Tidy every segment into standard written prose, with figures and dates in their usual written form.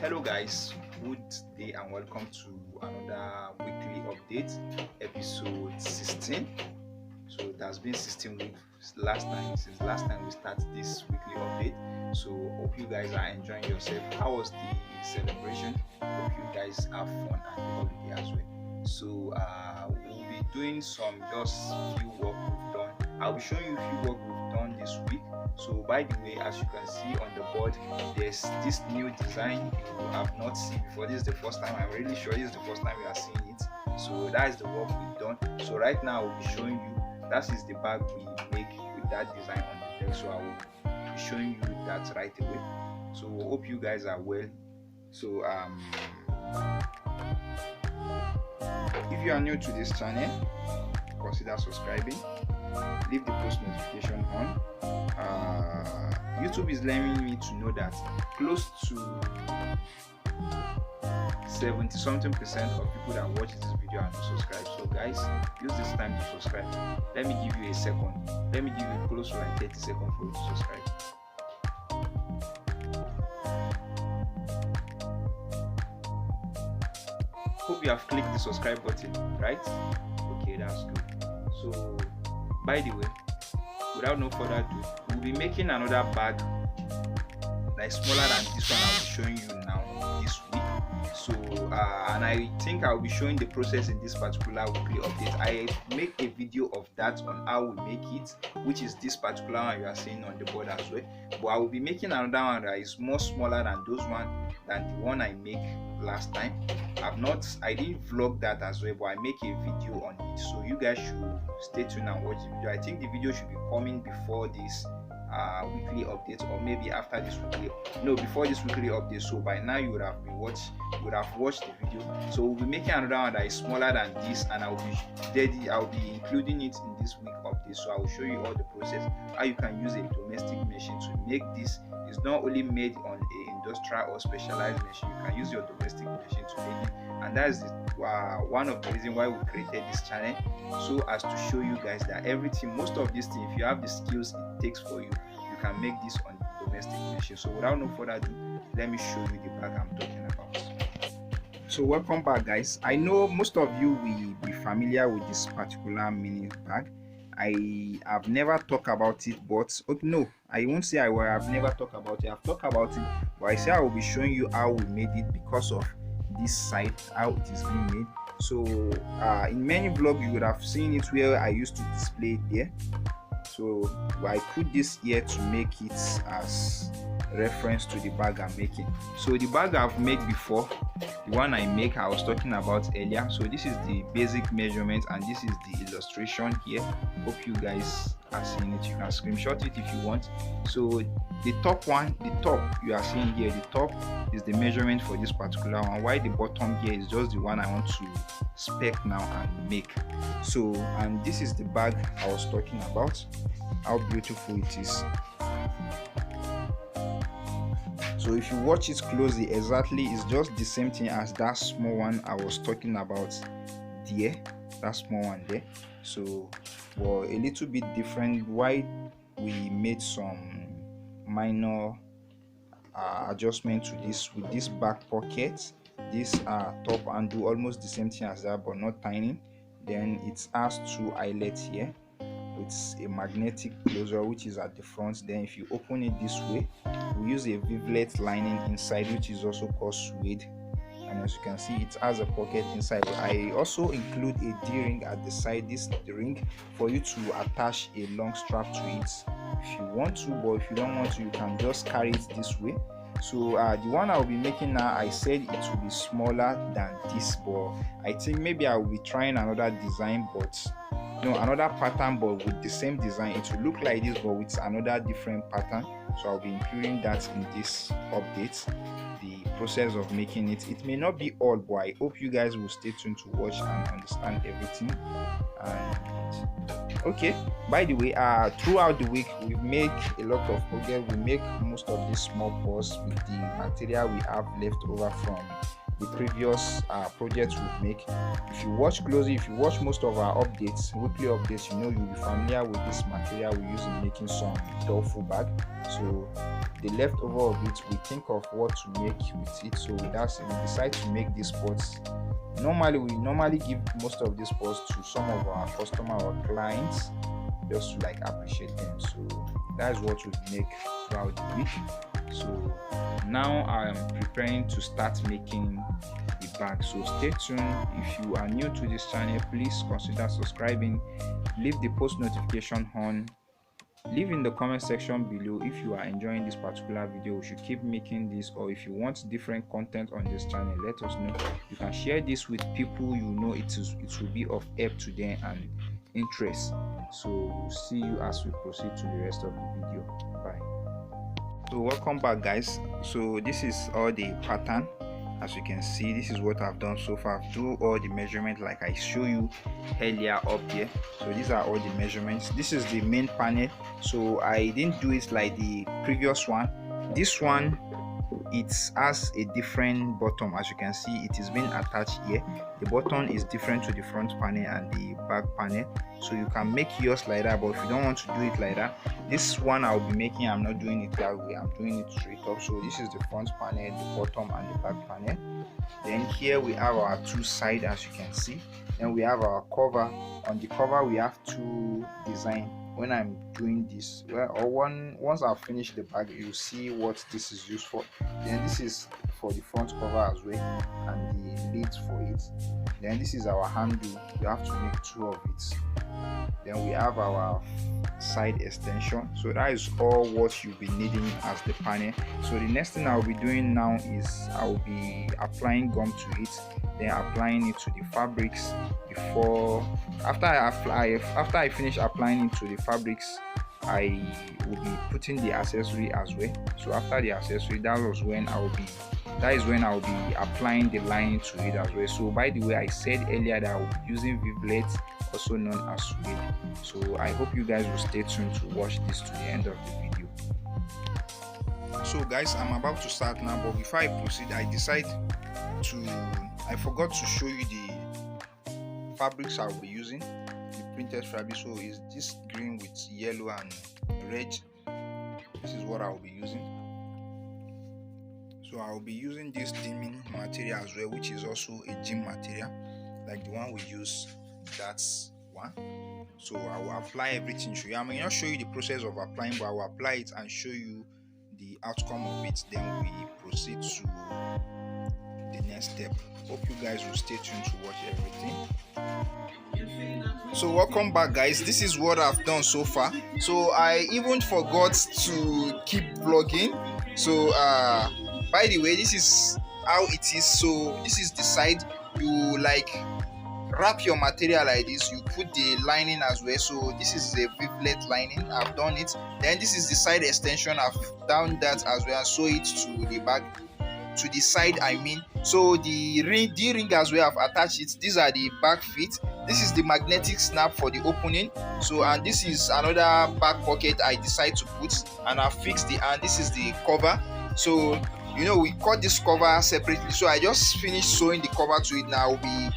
Hello guys, good day and welcome to another weekly update, episode 16. So it has been 16 weeks since last time we started this weekly update. So hope you guys are enjoying yourself. How was the celebration? Hope you guys have fun and the holiday as well. So we'll be doing some just few work we've done. I'll be showing you a few work we've done this week. So by the way, as you can see on the board, there's this new design you have not seen before. This is the first time. I'm really sure this is the first time we are seeing it. So that is the work we've done. So right now I'll be showing you, that is the bag we make with that design on the deck. So I will be showing you that right away. So hope you guys are well. So if you are new to this channel, consider subscribing, leave the post notification on. YouTube is letting me to know that close to 70-something% of people that watch this video are not subscribed. So guys, use this time to subscribe. Let me give you a second. Let me give you close to like 30 seconds for you to subscribe. Hope you have clicked the subscribe button, right? Okay, that's good. So by the way, without no further ado, we'll be making another bag that is smaller than this one I'll be showing you now this week. So and I think I'll be showing the process in this particular weekly update. I make a video of that on how we make it, which is this particular one you are seeing on the board as well. But I will be making another one that is more smaller than the one I make last time. I didn't vlog that as well, but I make a video on it, so you guys should stay tuned and watch the video. I think the video should be coming before this weekly update, or maybe after this before this weekly update. So by now you would have watched the video. So we'll be making another one that is smaller than this, and I'll be including it in this week update. So I will show you all the process, how you can use a domestic machine to make this. It's not only made on a industrial or specialized machine. You can use your domestic machine to make it, and that is one of the reasons why we created this channel, so as to show you guys that most of these things, if you have the skills it takes for you, you can make this on domestic machine. So without no further ado, let me show you the bag I'm talking about. So welcome back guys. I know most of you will be familiar with this particular mini bag. I have never talked about it, but no, I won't say I have never talked about it. I've talked about it, but I say I will be showing you how we made it because of this site, how it is being made. So in many vlogs you would have seen it where I used to display it there. So I put this here to make it as reference to the bag I'm making. So the bag I've made before, the one I was talking about earlier. So this is the basic measurement, and this is the illustration here. Hope you guys are seeing it. You can screenshot it if you want. So the top you are seeing here, the top is the measurement for this particular one, while the bottom here is just the one I want to spec now and make. So, and this is the bag I was talking about, how beautiful it is. So if you watch it closely, exactly it's just the same thing as that small one I was talking about there, that small one there. So well, a little bit different. Why we made some minor adjustment to this, with this back pocket, this top handle, almost the same thing as that but not tiny. Then it has two eyelets here. It's a magnetic closure which is at the front. Then if you open it this way, we use a vivlet lining inside, which is also called suede, and as you can see it has a pocket inside. I also include a D-ring at the side, this D-ring for you to attach a long strap to it if you want to, but if you don't want to, you can just carry it this way. So the one I'll be making now, I said it will be smaller than this, but I think maybe I'll be trying another design, but another pattern, but with the same design. It will look like this but with another different pattern. So I'll be including that in this update, the process of making it. It may not be all, but I hope you guys will stay tuned to watch and understand everything. And okay, by the way, throughout the week we make a lot of progress. We make most of these small balls with the material we have left over from the previous projects we make. If you watch closely, if you watch most of our updates, weekly updates, you know you'll be familiar with this material we use in making some duffel bag. So the leftover of it, we think of what to make with it. So that's we decide to make these pots. Normally we normally give most of these pots to some of our customer or clients just to like appreciate them. So that's what we make throughout the week. So now I am preparing to start making the bag, so stay tuned. If you are new to this channel, please consider subscribing, leave the post notification on, leave in the comment section below if you are enjoying this particular video, we should keep making this, or if you want different content on this channel, let us know. You can share this with people you know it will be of help to them and interest. So we'll see you as we proceed to the rest of the video. Bye. So welcome back guys. So this is all the pattern. As you can see, this is what I've done so far. I've do all the measurements like I show you earlier up here. So these are all the measurements. This is the main panel, so I didn't do it like the previous one. This one, it has a different bottom. As you can see, it is being attached here. The bottom is different to the front panel and the back panel, so you can make yours like that. But if you don't want to do it like that, this one I'll be making, I'm not doing it that way, I'm doing it straight up. So this is the front panel, the bottom and the back panel. Then here we have our two sides, as you can see. Then we have our cover. On the cover we have two design. When I'm doing this, once I've finished the bag, you'll see what this is used for. Then this is for the front cover as well, and the lid for it. Then this is our handle, you have to make two of it. Then we have our side extension. So that is all what you'll be needing as the panel. So the next thing I'll be doing now is I'll be applying gum to it, then applying it to the fabrics. After I finish applying it to the fabrics, I will be putting the accessory as well. So after the accessory, that is when I'll be applying the lining to it as well. So by the way, I said earlier that I will be using Vivlet, also known as suede. So I hope you guys will stay tuned to watch this to the end of the video. So guys, I'm about to start now, but before I proceed, I forgot to show you the fabrics I'll be using, the printed fabric. So is this green with yellow and red. This is what I'll be using. So I'll be using this dimming material as well, which is also a gym material like the one we use. That's one. So I will apply everything, show you. I may not show you the process of applying, but I will apply it and show you the outcome of it. Then we proceed to the next step. Hope you guys will stay tuned to watch everything. So welcome back guys, this is what I've done so far. So I even forgot to keep vlogging. So by the way, this is how it is. So this is the side. You like wrap your material like this, you put the lining as well. So this is a Vivlet lining, I've done it. Then this is the side extension, I've done that as well and sew it to the bag, to the side I mean. So the ring as well, I've attached it. These are the back feet. This is the magnetic snap for the opening. So and this is another back pocket I decide to put, and I fixed the, and this is the cover. So you know, we cut this cover separately, so I just finished sewing the cover to it. Now I'll be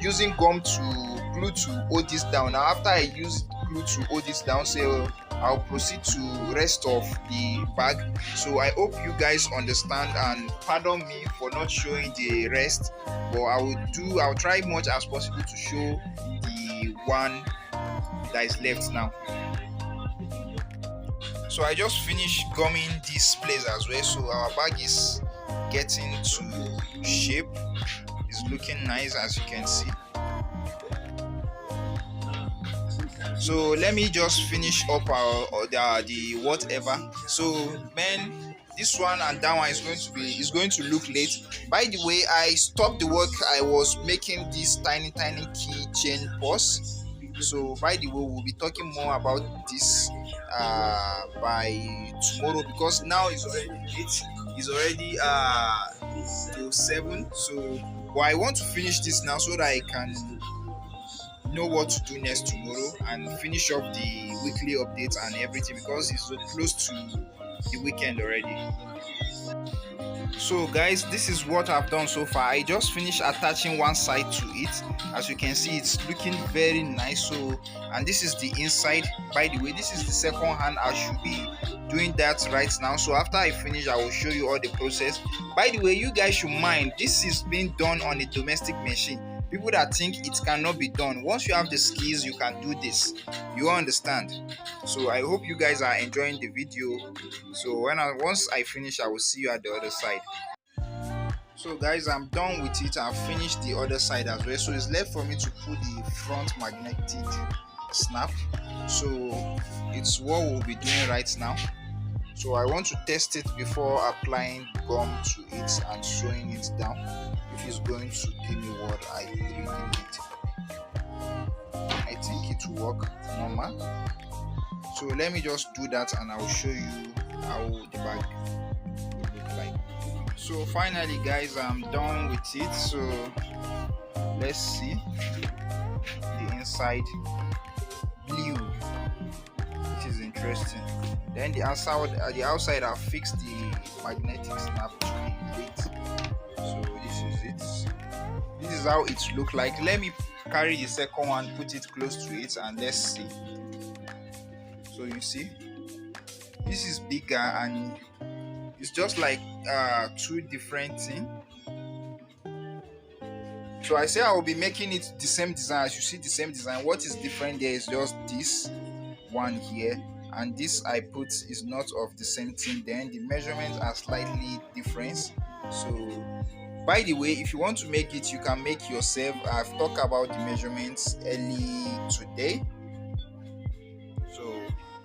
using gum to glue to hold this down. Now after I use glue to hold this down, so I'll proceed to rest of the bag. So I hope you guys understand, and pardon me for not showing the rest, but I'll try much as possible to show the one that is left now. So I just finished gumming this place as well. So our bag is getting to shape. It's looking nice, as you can see. So let me just finish up the whatever. So man, this one and that one is going to look late. By the way, I stopped the work I was making this tiny key chain purse. So by the way, we'll be talking more about this by tomorrow, because now it's already late. It's already till 7. So but I want to finish this now so that I can know what to do next tomorrow and finish up the weekly updates and everything, because it's close to the weekend already. So guys, this is what I've done so far. I just finished attaching one side to it. As you can see, it's looking very nice. So, and this is the inside. By the way, this is the second hand. I should be doing that right now. So after I finish, I will show you all the process. By the way, you guys should mind, this is being done on a domestic machine. People that think it cannot be done, once you have the skills, you can do this. You understand? So I hope you guys are enjoying the video. So once I finish, I will see you at the other side. So guys, I'm done with it. I've finished the other side as well. So it's left for me to put the front magnetic snap. So it's what we'll be doing right now. So I want to test it before applying gum to it and sewing it down, if it's going to give me what I really need. I think it will work normal. So let me just do that and I'll show you how the bag will look like. So finally guys, I'm done with it. So let's see the inside. Blue, which is interesting. Then the outside I've fixed the magnetic snap to the plate. So this is it. This is how it look like. Let me carry the second one, put it close to it, and let's see. So you see, this is bigger and it's just like two different things. So I say I will be making it the same design. As you see, the same design. What is different there is just this one here, and this I put is not of the same thing. Then the measurements are slightly different. So by the way, if you want to make it, you can make yourself. I've talked about the measurements early today. So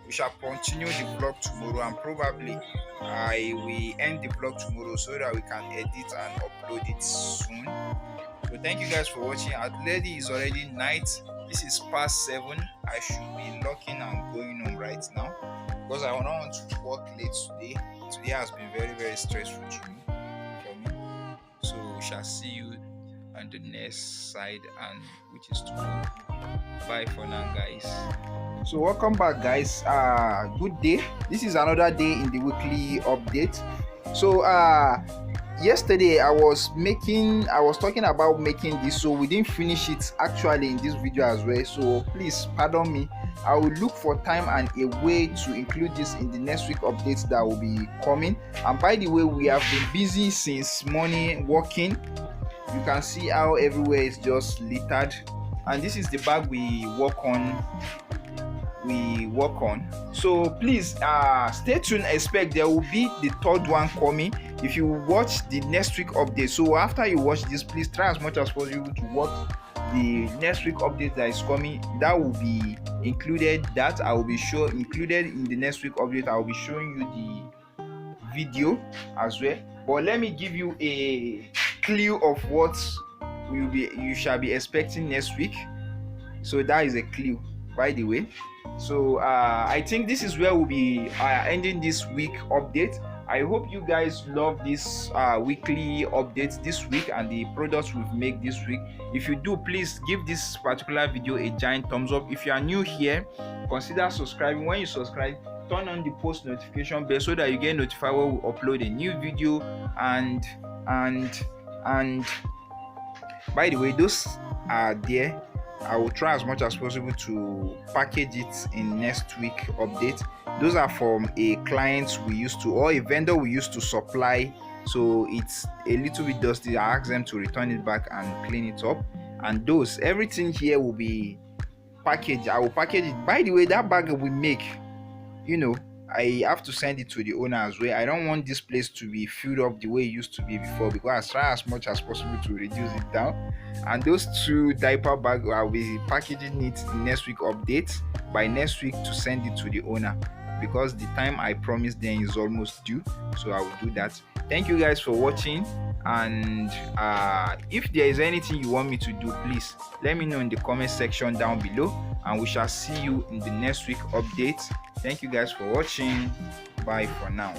we shall continue the vlog tomorrow, and probably I will end the vlog tomorrow so that we can edit and upload it soon. So thank you guys for watching. Already is already night. This is past 7. I should be locking and going home right now because I don't want to work late today. Today has been very stressful for me. So we shall see you on the next side, and which is tomorrow. Bye for now guys. So welcome back guys. Good day. This is another day in the weekly update. So yesterday I was talking about making this, so we didn't finish it actually in this video as well. So please pardon me. I will look for time and a way to include this in the next week updates that will be coming. And by the way, we have been busy since morning working. You can see how everywhere is just littered, and this is the bag we work on. So please stay tuned. Expect there will be the third one coming if you watch the next week update. So after you watch this, please try as much as possible to watch the next week update that is coming. That will be included. That I will be included in the next week update. I will be showing you the video as well. But let me give you a clue of what you shall be expecting next week. So that is a clue, by the way. So I think this is where we'll be ending this week update. I hope you guys love this weekly updates this week and the products we've made this week. If you do, please give this particular video a giant thumbs up. If you are new here, consider subscribing. When you subscribe, turn on the post notification bell so that you get notified when we upload a new video. And by the way, those are there. I will try as much as possible to package it in next week update. Those are from a client we used to, or a vendor we used to supply, so it's a little bit dusty. I asked them to return it back and clean it up, and everything here will be packaged. I will package it. By the way, that bag we make, I have to send it to the owner as well. I don't want this place to be filled up the way it used to be before, because I try as much as possible to reduce it down. And those 2 diaper bags, I'll be packaging it in next week update by next week to send it to the owner, because the time I promised them is almost due. So I will do that. Thank you guys for watching, and if there is anything you want me to do, please let me know in the comment section down below, and we shall see you in the next week update. Thank you guys for watching. Bye for now.